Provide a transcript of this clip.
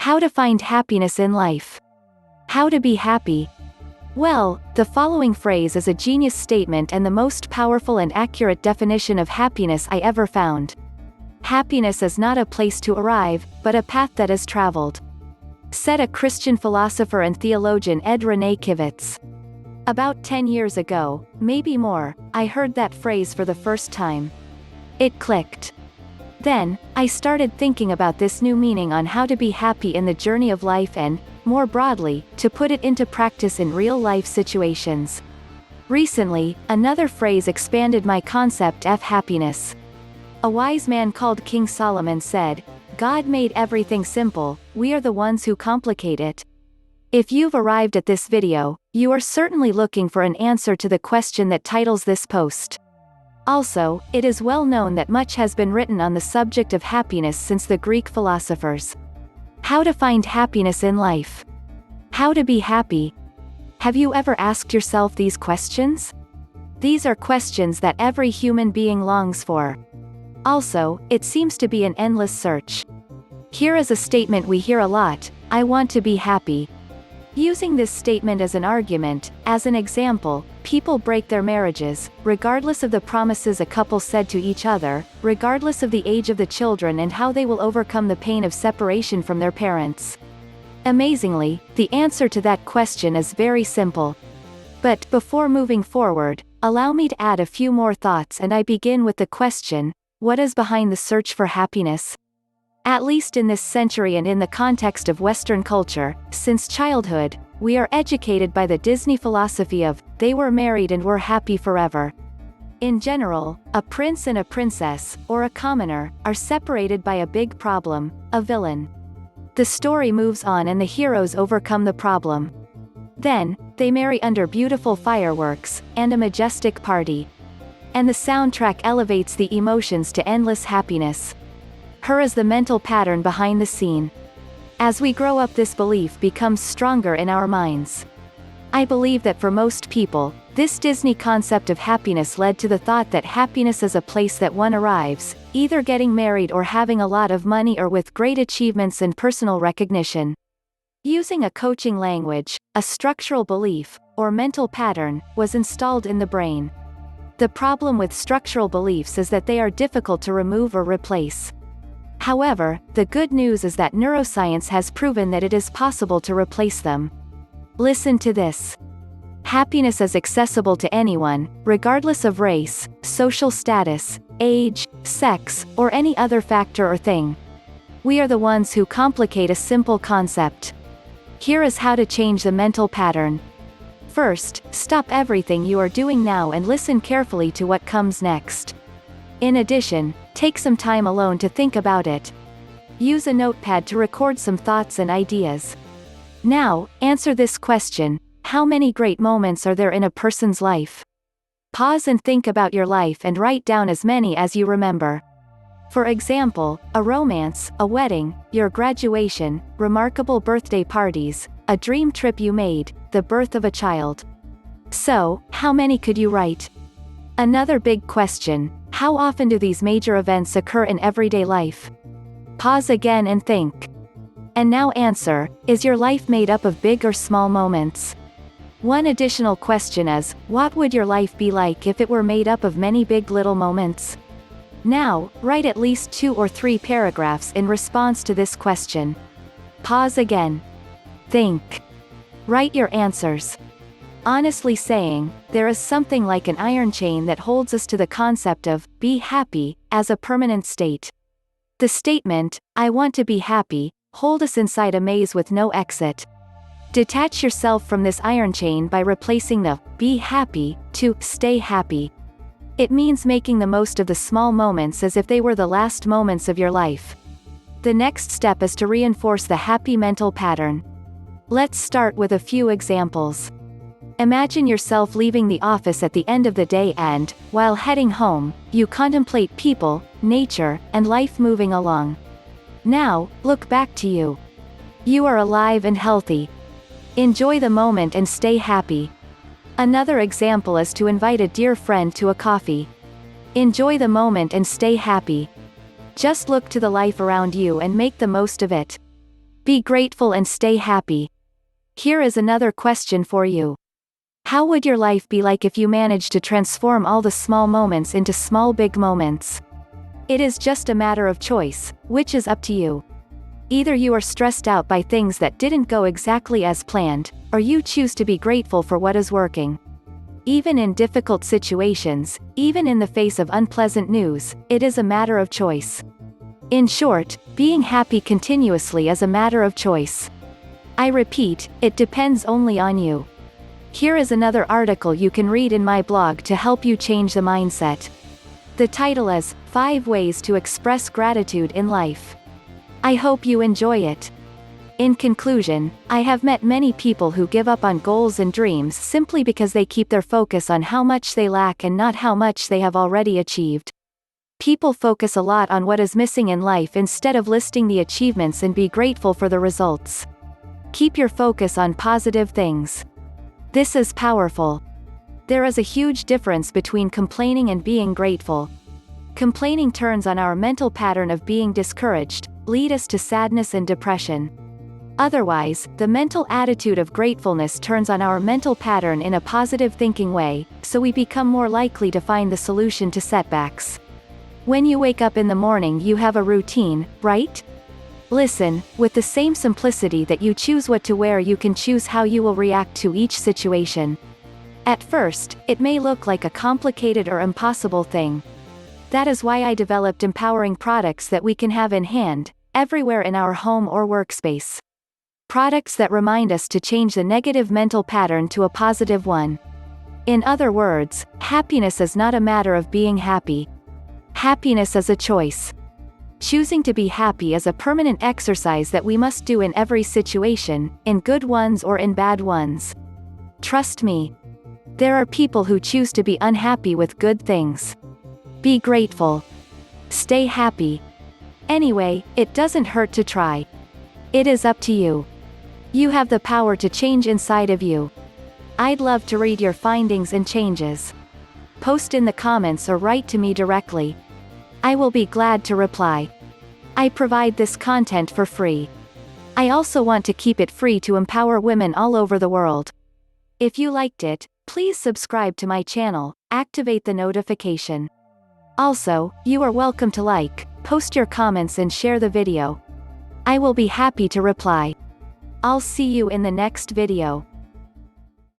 How to find happiness in life. How to be happy. Well, the following phrase is a genius statement and the most powerful and accurate definition of happiness I ever found. Happiness is not a place to arrive, but a path that is traveled, said a Christian philosopher and theologian Ed René Kivitz. About 10 years ago, maybe more, I heard that phrase for the first time. It clicked. Then, I started thinking about this new meaning on how to be happy in the journey of life and, more broadly, to put it into practice in real-life situations. Recently, another phrase expanded my concept of happiness. A wise man called King Solomon said, "God made everything simple, we are the ones who complicate it." If you've arrived at this video, you are certainly looking for an answer to the question that titles this post. Also, it is well known that much has been written on the subject of happiness since the Greek philosophers. How to find happiness in life. How to be happy. Have you ever asked yourself these questions? These are questions that every human being longs for. Also, it seems to be an endless search. Here is a statement we hear a lot: I want to be happy. Using this statement as an argument, as an example, people break their marriages, regardless of the promises a couple said to each other, regardless of the age of the children and how they will overcome the pain of separation from their parents. Amazingly, the answer to that question is very simple. But before moving forward, allow me to add a few more thoughts, and I begin with the question, what is behind the search for happiness? At least in this century and in the context of Western culture, since childhood, we are educated by the Disney philosophy of, they were married and were happy forever. In general, a prince and a princess, or a commoner, are separated by a big problem, a villain. The story moves on and the heroes overcome the problem. Then, they marry under beautiful fireworks, and a majestic party. And the soundtrack elevates the emotions to endless happiness. Her is the mental pattern behind the scene. As we grow up, this belief becomes stronger in our minds. I believe that for most people, this Disney concept of happiness led to the thought that happiness is a place that one arrives, either getting married or having a lot of money or with great achievements and personal recognition. Using a coaching language, a structural belief, or mental pattern, was installed in the brain. The problem with structural beliefs is that they are difficult to remove or replace. However, the good news is that neuroscience has proven that it is possible to replace them. Listen to this. Happiness is accessible to anyone, regardless of race, social status, age, sex, or any other factor or thing. We are the ones who complicate a simple concept. Here is how to change the mental pattern. First, stop everything you are doing now and listen carefully to what comes next. In addition, take some time alone to think about it. Use a notepad to record some thoughts and ideas. Now, answer this question: how many great moments are there in a person's life? Pause and think about your life and write down as many as you remember. For example, a romance, a wedding, your graduation, remarkable birthday parties, a dream trip you made, the birth of a child. So, how many could you write? Another big question: how often do these major events occur in everyday life? Pause again and think. And now answer, is your life made up of big or small moments? One additional question is, what would your life be like if it were made up of many big little moments? Now, write at least 2 or 3 paragraphs in response to this question. Pause again. Think. Write your answers. Honestly saying, there is something like an iron chain that holds us to the concept of, be happy, as a permanent state. The statement, I want to be happy, hold us inside a maze with no exit. Detach yourself from this iron chain by replacing the, be happy, to, stay happy. It means making the most of the small moments as if they were the last moments of your life. The next step is to reinforce the happy mental pattern. Let's start with a few examples. Imagine yourself leaving the office at the end of the day and, while heading home, you contemplate people, nature, and life moving along. Now, look back to you. You are alive and healthy. Enjoy the moment and stay happy. Another example is to invite a dear friend to a coffee. Enjoy the moment and stay happy. Just look to the life around you and make the most of it. Be grateful and stay happy. Here is another question for you. How would your life be like if you managed to transform all the small moments into small big moments? It is just a matter of choice, which is up to you. Either you are stressed out by things that didn't go exactly as planned, or you choose to be grateful for what is working. Even in difficult situations, even in the face of unpleasant news, it is a matter of choice. In short, being happy continuously is a matter of choice. I repeat, it depends only on you. Here is another article you can read in my blog to help you change the mindset. The title is 5 Ways to Express Gratitude in Life. I hope you enjoy it. In conclusion, I have met many people who give up on goals and dreams simply because they keep their focus on how much they lack and not how much they have already achieved. People focus a lot on what is missing in life instead of listing the achievements and be grateful for the results. Keep your focus on positive things. This is powerful. There is a huge difference between complaining and being grateful. Complaining turns on our mental pattern of being discouraged, lead us to sadness and depression. Otherwise, the mental attitude of gratefulness turns on our mental pattern in a positive thinking way, so we become more likely to find the solution to setbacks. When you wake up in the morning, you have a routine, right? Listen, with the same simplicity that you choose what to wear, you can choose how you will react to each situation. At first, it may look like a complicated or impossible thing. That is why I developed empowering products that we can have in hand, everywhere in our home or workspace. Products that remind us to change the negative mental pattern to a positive one. In other words, happiness is not a matter of being happy. Happiness is a choice. Choosing to be happy is a permanent exercise that we must do in every situation, in good ones or in bad ones. Trust me. There are people who choose to be unhappy with good things. Be grateful. Stay happy. Anyway, it doesn't hurt to try. It is up to you. You have the power to change inside of you. I'd love to read your findings and changes. Post in the comments or write to me directly. I will be glad to reply. I provide this content for free. I also want to keep it free to empower women all over the world. If you liked it, please subscribe to my channel, activate the notification. Also, you are welcome to like, post your comments and share the video. I will be happy to reply. I'll see you in the next video.